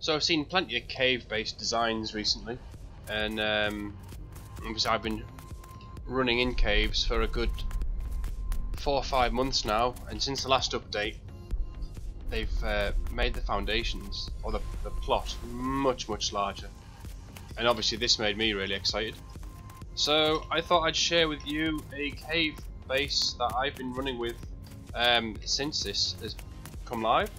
So I've seen plenty of cave-based designs recently, and obviously I've been running in caves for a good 4 or 5 months now, and since the last update they've made the foundations, or the plot, much larger, and obviously this made me really excited. So I thought I'd share with you a cave base that I've been running with since this has come live.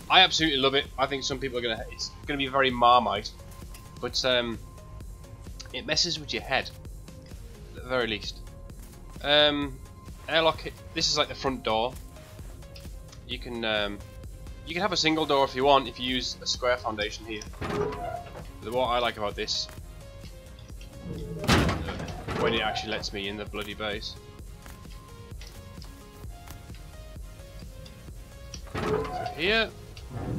I absolutely love it. I think some people are it's gonna be very Marmite, but it messes with your head at the very least. Airlock. This is like the front door. You can have a single door if you want, if you use a square foundation here. But what I like about this, when it actually lets me in the bloody base. So here,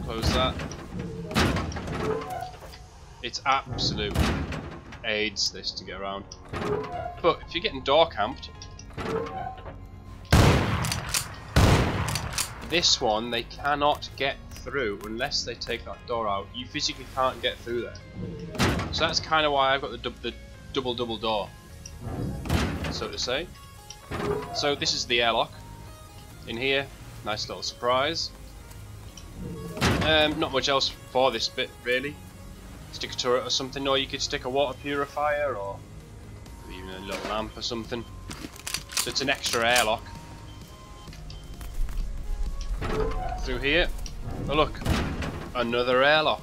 close that. It's absolute AIDS this to get around. But if you're getting door camped, this one they cannot get through unless they take that door out. You physically can't get through there. So that's kind of why I've got the double door, so to say. So this is the airlock in here. Nice little surprise. Not much else for this bit really. Stick a turret or something, or you could stick a water purifier, or even a little lamp or something. So it's an extra airlock. Through here. Oh look, another airlock.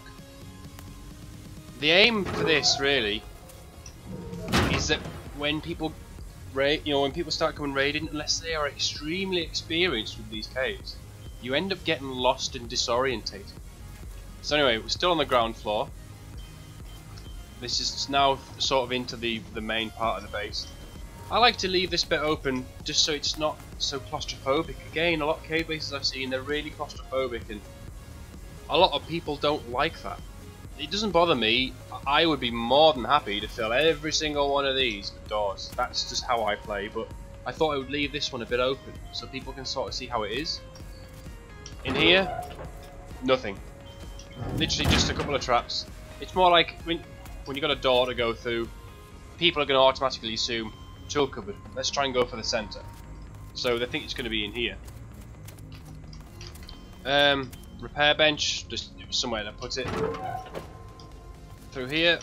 The aim for this really is that when people when people start coming raiding, unless they are extremely experienced with these caves, you end up getting lost and disorientated. So anyway, we're still on the ground floor. This is now sort of into the main part of the base. I like to leave this bit open just so it's not so claustrophobic. Again, a lot of cave bases I've seen, they're really claustrophobic, and a lot of people don't like that. It doesn't bother me. I would be more than happy to fill every single one of these with doors. That's just how I play, but I thought I would leave this one a bit open so people can sort of see how it is. In here, nothing. Literally just a couple of traps. It's more like when you've got a door to go through, people are going to automatically assume tool cupboard. Let's try and go for the centre. So they think it's going to be in here. Repair bench, just somewhere to put it. Through here.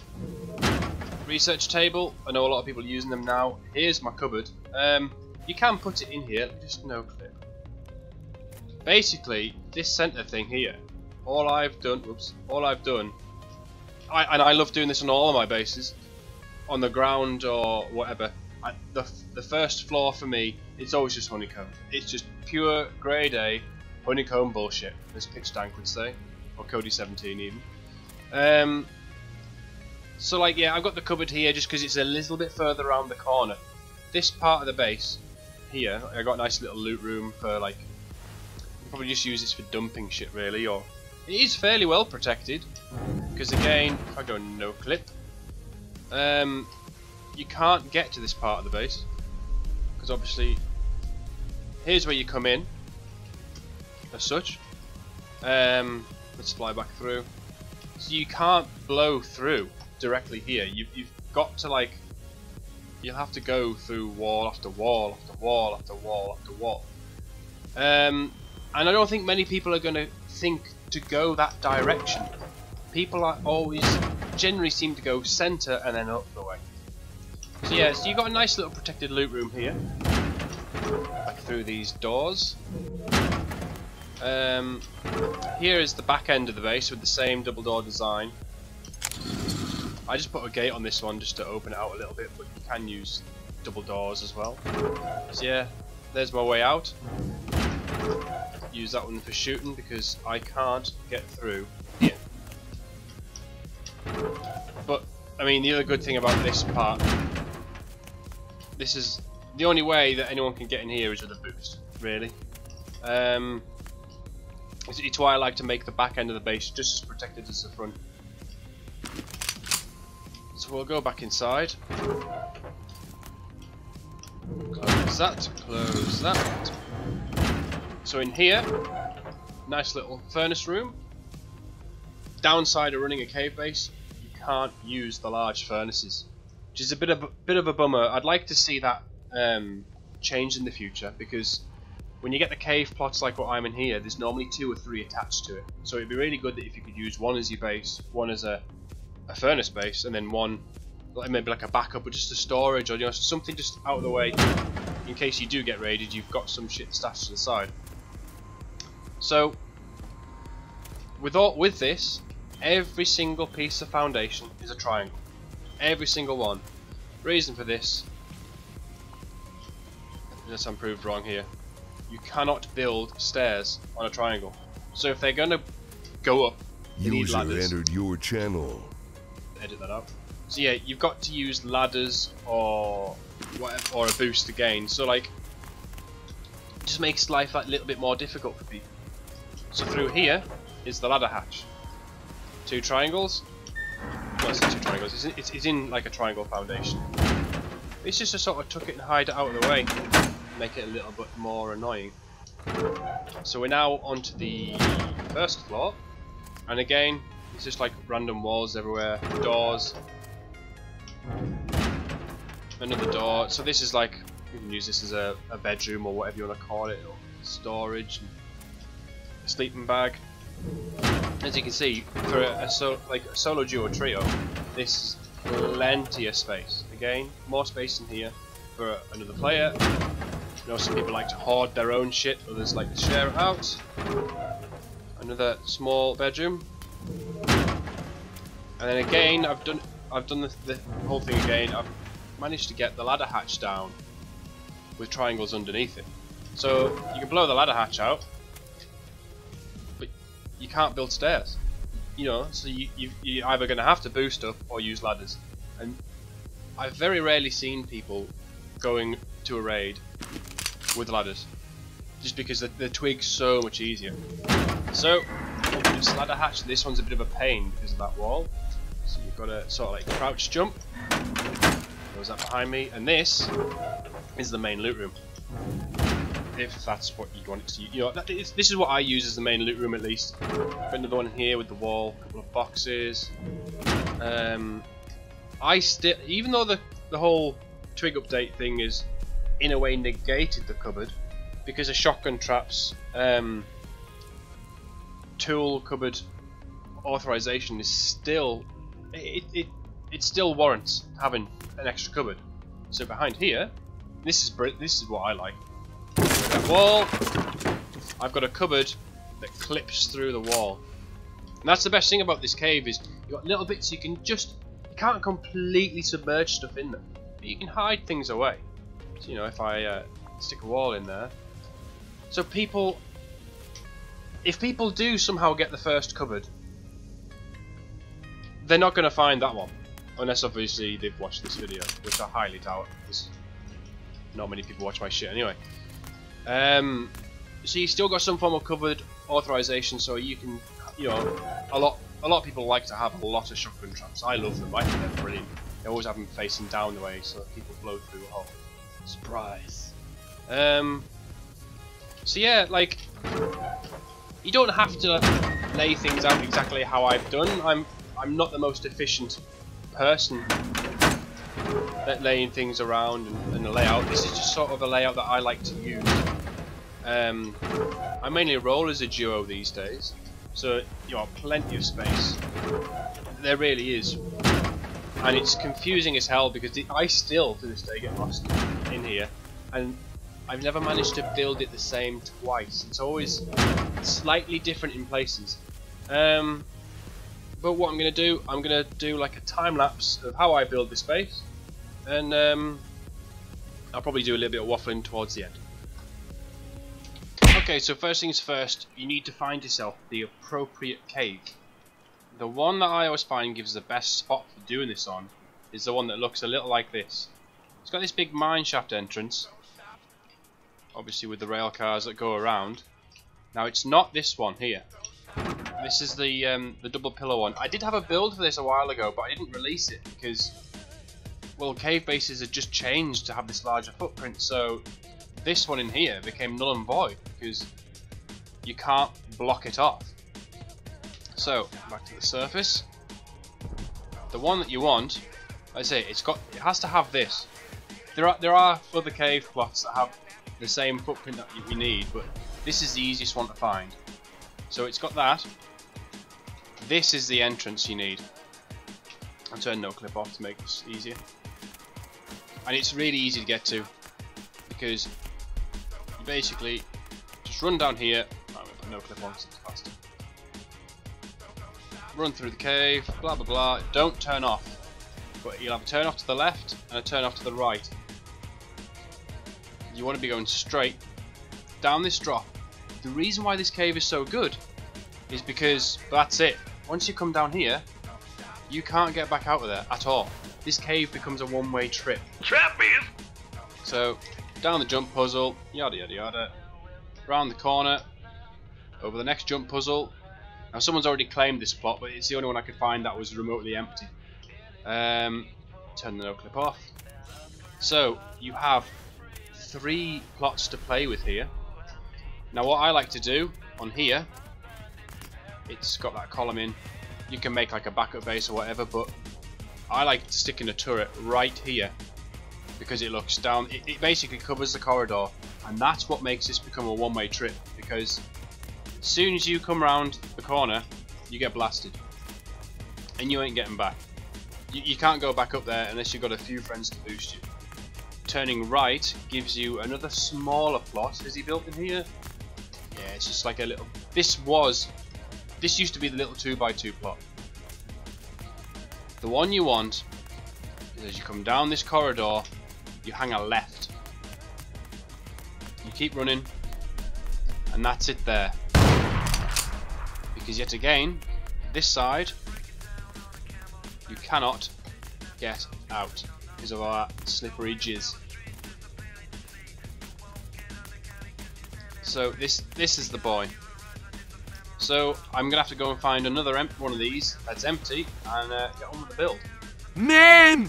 Research table. I know a lot of people are using them now. Here's my cupboard. You can put it in here. Just no clip. Basically, this centre thing here. All I've done. And I love doing this on all of my bases, on the ground or whatever. The first floor for me, it's always just honeycomb. It's just pure grade A honeycomb bullshit, as Pitch Dank would say, or Cody17 even. So like, yeah, I've got the cupboard here just because it's a little bit further around the corner. This part of the base here, I got a nice little loot room for like, probably just use this for dumping shit really, or it is fairly well protected. Because again, if I go no clip, you can't get to this part of the base because obviously here's where you come in as such. Let's fly back through. So you can't blow through directly here. You've got to like, you'll have to go through wall after wall after wall after wall after wall. And I don't think many people are going to think to go that direction. People are always generally seem to go centre and then up the way. So yeah, so you've got a nice little protected loot room here. Back through these doors. Here is the back end of the base with the same double door design. I just put a gate on this one just to open it out a little bit, but you can use double doors as well. So yeah, there's my way out. Use that one for shooting because I can't get through here. But I mean, the other good thing about this part, this is the only way that anyone can get in here is with a boost, really. It's why I like to make the back end of the base just as protected as the front. So we'll go back inside. Close that, close that. So in here, nice little furnace room. downside of running a cave base, you can't use the large furnaces, which is a bit of a bummer. I'd like to see that change in the future, because when you get the cave plots like what I'm in here, there's normally 2 or 3 attached to it. So it'd be really good that if you could use one as your base, one as a furnace base, and then one maybe like a backup or just a storage, or you know, something just out of the way in case you do get raided. You've got some shit stashed to the side. So with this, every single piece of foundation is a triangle. Every single one. Reason for this, unless I'm proved wrong here, you cannot build stairs on a triangle. So if they're gonna go up, you need ladders. User entered your channel. Edit that out. So yeah, you've got to use ladders or whatever, or a boost again. So like, it just makes life a little bit more difficult for people. So through here is the ladder hatch. 2 triangles. Well, it's not 2 triangles. It's in like a triangle foundation. It's just to sort of tuck it and hide it out of the way, make it a little bit more annoying. So we're now onto the first floor, and again, it's just like random walls everywhere, doors, another door. So this is like, you can use this as a bedroom or whatever you want to call it, or storage, a sleeping bag. As you can see, for a solo duo trio, this is plenty of space. Again, more space in here for another player. You know, some people like to hoard their own shit, others like to share it out. Another small bedroom. And then again, I've done the whole thing again. I've managed to get the ladder hatch down with triangles underneath it. So you can blow the ladder hatch out, but you can't build stairs. You know, so you're either going to have to boost up or use ladders. And I've very rarely seen people going to a raid with ladders, just because the twig's so much easier. So this ladder hatch, this one's a bit of a pain because of that wall. So you've got to sort of like crouch jump. Goes that behind me, and this is the main loot room. If that's what you want it to, you know, this is what I use as the main loot room at least. Got another one in here with the wall, a couple of boxes. I still, even though the whole twig update thing is in a way negated the cupboard, because of shotgun traps, tool cupboard authorization is still, it still warrants having an extra cupboard. So behind here, this is what I like. That wall, I've got a cupboard that clips through the wall, and that's the best thing about this cave, is you've got little bits you can't completely submerge stuff in them, but you can hide things away. So, you know, if I stick a wall in there, so if people do somehow get the first cupboard, they're not going to find that one, unless obviously they've watched this video, which I highly doubt, because not many people watch my shit anyway. So you still got some form of cupboard authorization, so you can, you know, a lot of people like to have a lot of shotgun traps. I love them. I think they're brilliant. They always have them facing down the way so that people blow through a hole. Surprise. So yeah, like, you don't have to lay things out exactly how I've done. I'm not the most efficient person at laying things around and the layout. This is just sort of a layout that I like to use. I mainly roll as a duo these days, so you have plenty of space. There really is, and it's confusing as hell because I still to this day get lost in here, and I've never managed to build it the same twice. It's always slightly different in places. But what I'm going to do like a time lapse of how I build this base, and I'll probably do a little bit of waffling towards the end. Okay, so first things first, you need to find yourself the appropriate cave. The one that I always find gives the best spot for doing this on is the one that looks a little like this. It's got this big mine shaft entrance, obviously with the rail cars that go around. Now it's not this one here. This is the double pillar one. I did have a build for this a while ago, but I didn't release it because, well, cave bases had just changed to have this larger footprint, so this one in here became null and void because you can't block it off. So back to the surface. The one that you want, like I say, it has to have this. There are other cave plots that have the same footprint that we need, but this is the easiest one to find. So it's got that. This is the entrance you need. I'll turn no clip off to make this easier. And it's really easy to get to because you basically just run down here. I'm going to put no clip on so it's faster. Run through the cave, blah blah blah. Don't turn off, but you'll have a turn off to the left and a turn off to the right. You want to be going straight down this drop. The reason why this cave is so good is because that's it. Once you come down here, you can't get back out of there at all. This cave becomes a one-way trip. Trappies! So, down the jump puzzle, yada yada yada, round the corner, over the next jump puzzle. Now someone's already claimed this plot, but it's the only one I could find that was remotely empty. Turn the no clip off. So, you have 3 plots to play with here. Now what I like to do on here, it's got that column in. You can make like a backup base or whatever, but I like to stick in a turret right here because it looks down. It basically covers the corridor, and that's what makes this become a one-way trip. Because as soon as you come around the corner, you get blasted, and you ain't getting back. You can't go back up there unless you've got a few friends to boost you. Turning right gives you another smaller plot. Is he built in here? Yeah, it's just like a little. This used to be the little 2x2 plot. The one you want is as you come down this corridor, you hang a left. You keep running, and that's it there. Because yet again, this side, you cannot get out because of our slippery jizz. So this is the boy. So I'm gonna have to go and find another one of these that's empty and get on with the build. Man!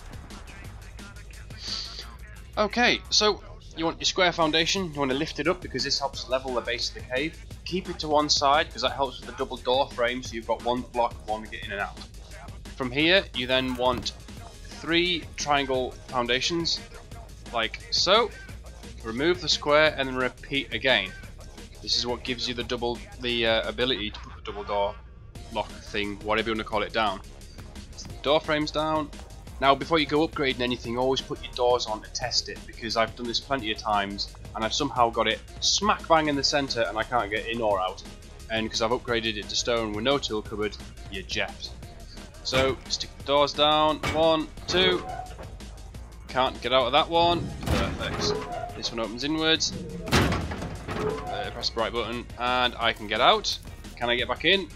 Okay, so you want your square foundation. You want to lift it up because this helps level the base of the cave. Keep it to one side because that helps with the double door frame. So you've got one block, one to get in and out. From here, you then want 3 triangle foundations, like so. Remove the square and then repeat again. This is what gives you the ability to put the double door lock thing, whatever you want to call it, down. Door frames down. Now before you go upgrading anything, always put your doors on to test it, because I've done this plenty of times and I've somehow got it smack bang in the centre and I can't get in or out. And because I've upgraded it to stone with no tool cupboard, you're jeffed. So stick the doors down, 1, 2. Can't get out of that one. Perfect. This one opens inwards. Press the right button and I can get out. Can I get back in?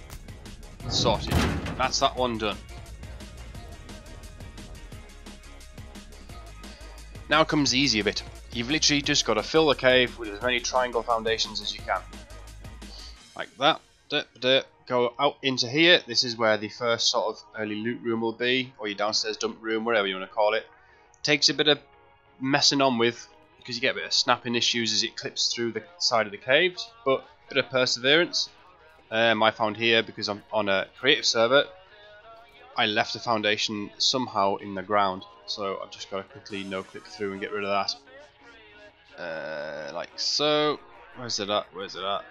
Sorted. That's that one done. Now comes the easier bit. You've literally just got to fill the cave with as many triangle foundations as you can. Like that. Go out into here. This is where the first sort of early loot room will be, or your downstairs dump room, whatever you want to call it. Takes a bit of messing on with, because you get a bit of snapping issues as it clips through the side of the caves, but a bit of perseverance. I found here, because I'm on a creative server, I left a foundation somehow in the ground, so I've just got to quickly no click through and get rid of that. Like so. Where's it at? Where's it at?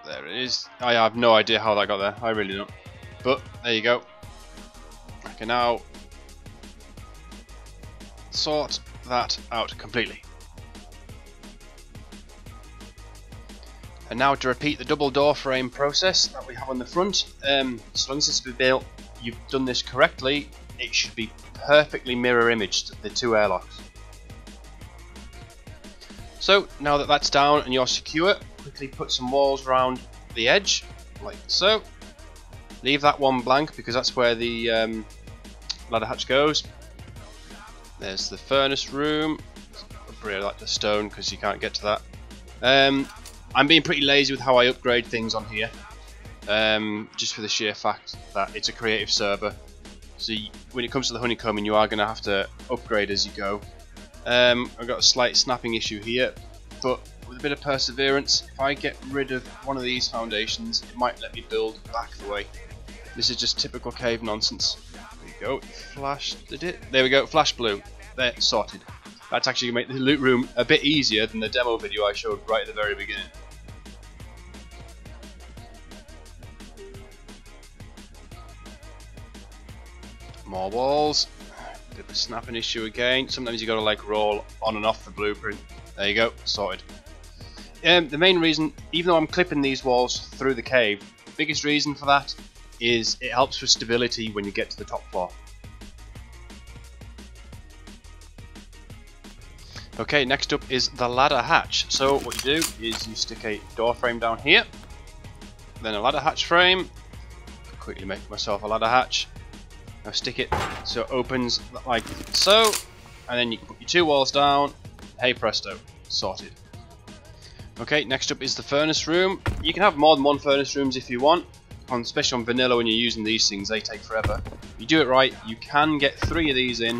There it is. I have no idea how that got there. I really don't. But there you go. I can now sort that out completely. And now to repeat the double door frame process that we have on the front. As long as it's been built, you've done this correctly, it should be perfectly mirror imaged, the 2 airlocks. So now that that's down and you're secure, quickly put some walls around the edge, like so. Leave that one blank because that's where the ladder hatch goes. There's the furnace room. Upgrade that to stone because you can't get to that. I'm being pretty lazy with how I upgrade things on here, just for the sheer fact that it's a creative server. So when it comes to the honeycombing, you are going to have to upgrade as you go. I've got a slight snapping issue here, but with a bit of perseverance, if I get rid of one of these foundations, it might let me build back the way. This is just typical cave nonsense. There we go. Flash, did it? There we go. Flash blue. There, sorted. That's actually going to make the loot room a bit easier than the demo video I showed right at the very beginning. More walls. Bit of a snapping issue again. Sometimes you got to like roll on and off the blueprint. There you go, sorted. The main reason, even though I'm clipping these walls through the cave, the biggest reason for that is it helps with stability when you get to the top floor. Okay, next up is the ladder hatch. So what you do is you stick a door frame down here, then a ladder hatch frame. Quickly make myself a ladder hatch. Now stick it so it opens like so, and then you can put your two walls down. Hey presto, sorted. Okay, next up is the furnace room. You can have more than one furnace rooms if you want, especially on vanilla when you're using these things, they take forever. If you do it right, you can get 3 of these in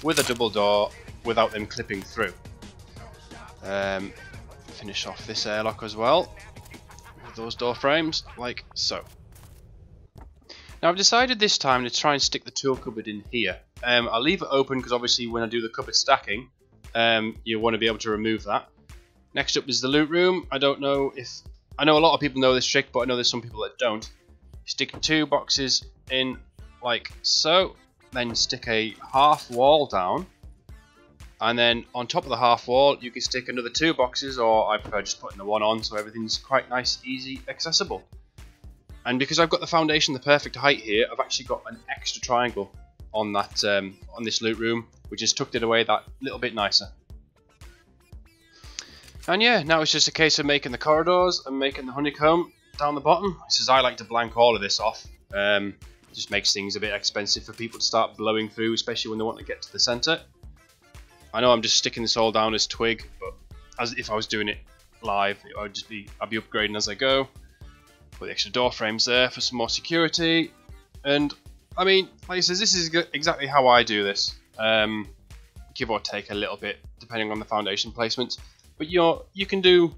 with a double door without them clipping through. Finish off this airlock as well with those door frames, like so. Now I've decided this time to try and stick the tool cupboard in here. I'll leave it open because obviously when I do the cupboard stacking, you want to be able to remove that. Next up is the loot room. I don't know if... I know a lot of people know this trick, but I know there's some people that don't. Stick 2 boxes in like so, then stick a half wall down, and then on top of the half wall you can stick another 2 boxes, or I prefer just putting the one on so everything's quite nice, easy, accessible. And because I've got the foundation the perfect height here, I've actually got an extra triangle on that on this loot room, which has tucked it away that little bit nicer. And yeah, now it's just a case of making the corridors and making the honeycomb down the bottom. This is, I like to blank all of this off. Just makes things a bit expensive for people to start blowing through, especially when they want to get to the center. I know I'm just sticking this all down as twig, but as if I was doing it live, I'd be upgrading as I go. Put the extra door frames there for some more security. And I mean, like I said, this is exactly how I do this. Give or take a little bit depending on the foundation placement. But you can do,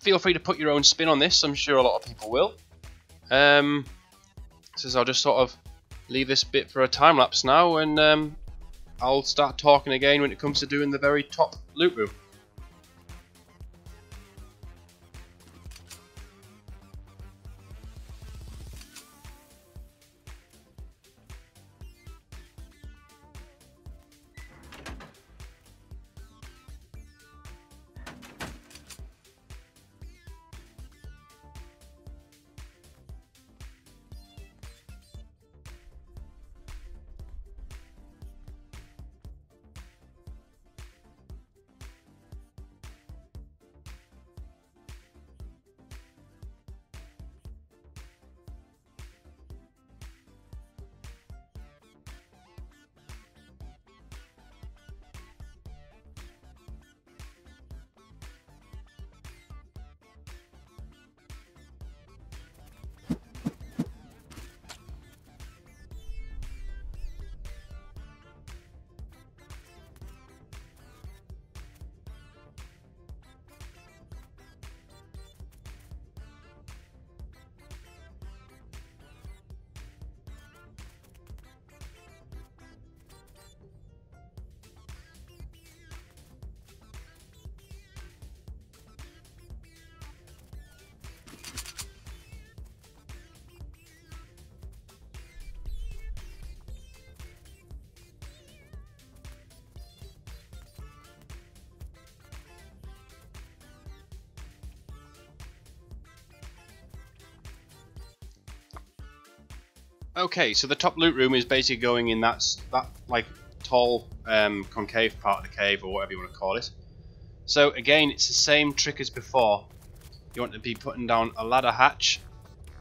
feel free to put your own spin on this. I'm sure a lot of people will. So I'll just sort of leave this bit for a time lapse now, and I'll start talking again when it comes to doing the very top loot room. Okay, so the top loot room is basically going in that like tall concave part of the cave, or whatever you want to call it. So again, it's the same trick as before. You want to be putting down a ladder hatch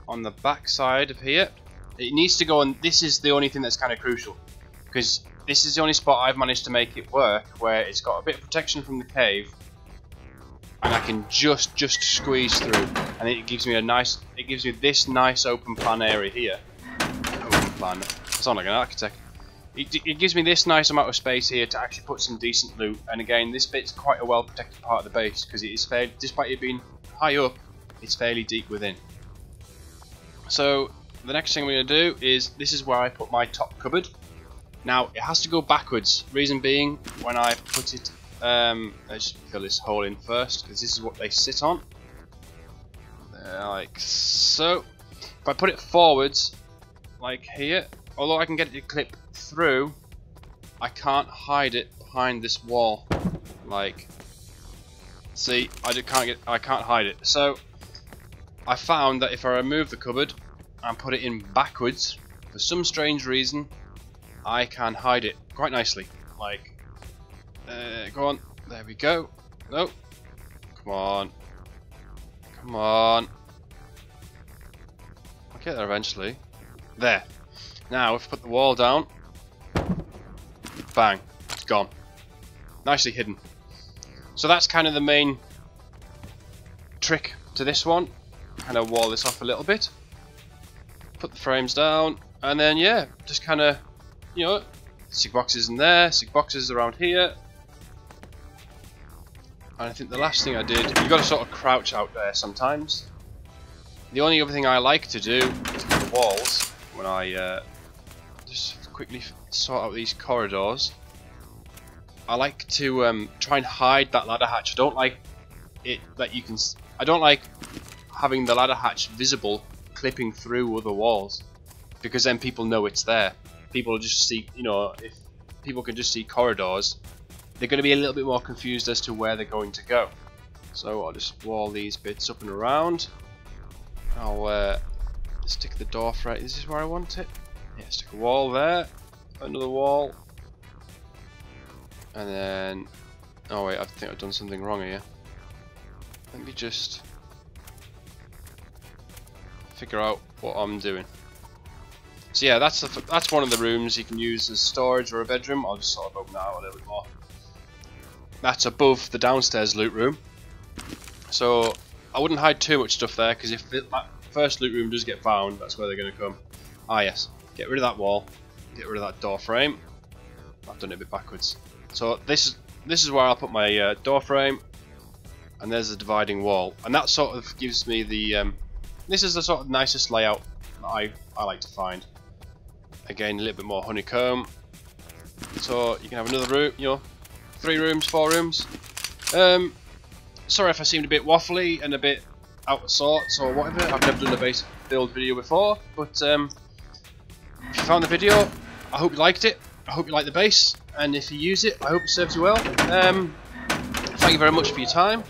on the back side of here. It needs to go on. This is the only thing that's kind of crucial, because this is the only spot I've managed to make it work where it's got a bit of protection from the cave, and I can just squeeze through, and it gives me this nice open plan area here. Open plan. I sound like an architect. It gives me this nice amount of space here to actually put some decent loot. And again, this bit's quite a well protected part of the base because it is fairly, despite it being high up, it's fairly deep within. So the next thing I'm going to do is, this is where I put my top cupboard. Now it has to go backwards. Reason being, when I put it, let's fill this hole in first because this is what they sit on. Like so. If I put it forwards, like here, although I can get it to clip through, I can't hide it behind this wall. Like, see, I can't hide it. So I found that if I remove the cupboard and put it in backwards, for some strange reason, I can hide it quite nicely. Like, go on, there we go. No, come on, come on. I'll get there eventually. There. Now, if I put the wall down, bang, it's gone. Nicely hidden. So that's kind of the main trick to this one. Kind of wall this off a little bit. Put the frames down, and then yeah, just kind of, you know, stick boxes in there, stick boxes around here. And I think the last thing I did, you've got to sort of crouch out there sometimes. The only other thing I like to do to the walls, when I just quickly sort out these corridors, I like to try and hide that ladder hatch. I don't like it that you can. I don't like having the ladder hatch visible, clipping through other walls, because then people know it's there. People just see, you know, if people can just see corridors, they're going to be a little bit more confused as to where they're going to go. So I'll just wall these bits up and around. I'll stick the door frame. This is where I want it. Yeah, stick a wall there, another wall, and then. Oh wait, I think I've done something wrong here. Let me just figure out what I'm doing. So yeah, that's one of the rooms you can use as storage or a bedroom. I'll just sort of open that out a little bit more. That's above the downstairs loot room. So I wouldn't hide too much stuff there, because if that first loot room does get found, that's where they're going to come. Ah yes, get rid of that wall, get rid of that door frame. I've done it a bit backwards. So this is where I'll put my door frame, and there's the dividing wall, and that sort of gives me the. This is the sort of nicest layout that I like to find. Again, a little bit more honeycomb, so you can have another room, you know, 3 rooms, 4 rooms. Sorry if I seemed a bit waffly and a bit out of sorts or whatever. I've never done a base build video before, but if you found the video, I hope you liked it. I hope you like the base, and if you use it, I hope it serves you well. Thank you very much for your time.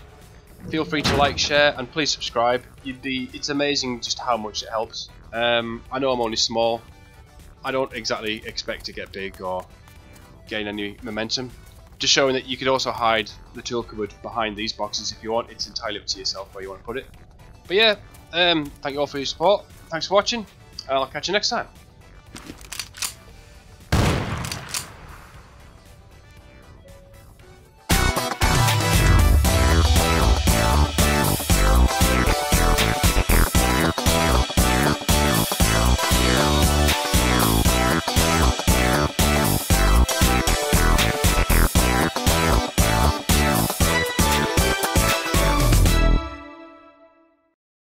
Feel free to like, share, and please subscribe. It's amazing just how much it helps. I know I'm only small. I don't exactly expect to get big or gain any momentum. Just showing that you could also hide the tool cupboard behind these boxes if you want. It's entirely up to yourself where you want to put it. But yeah, thank you all for your support. Thanks for watching. I'll catch you next time.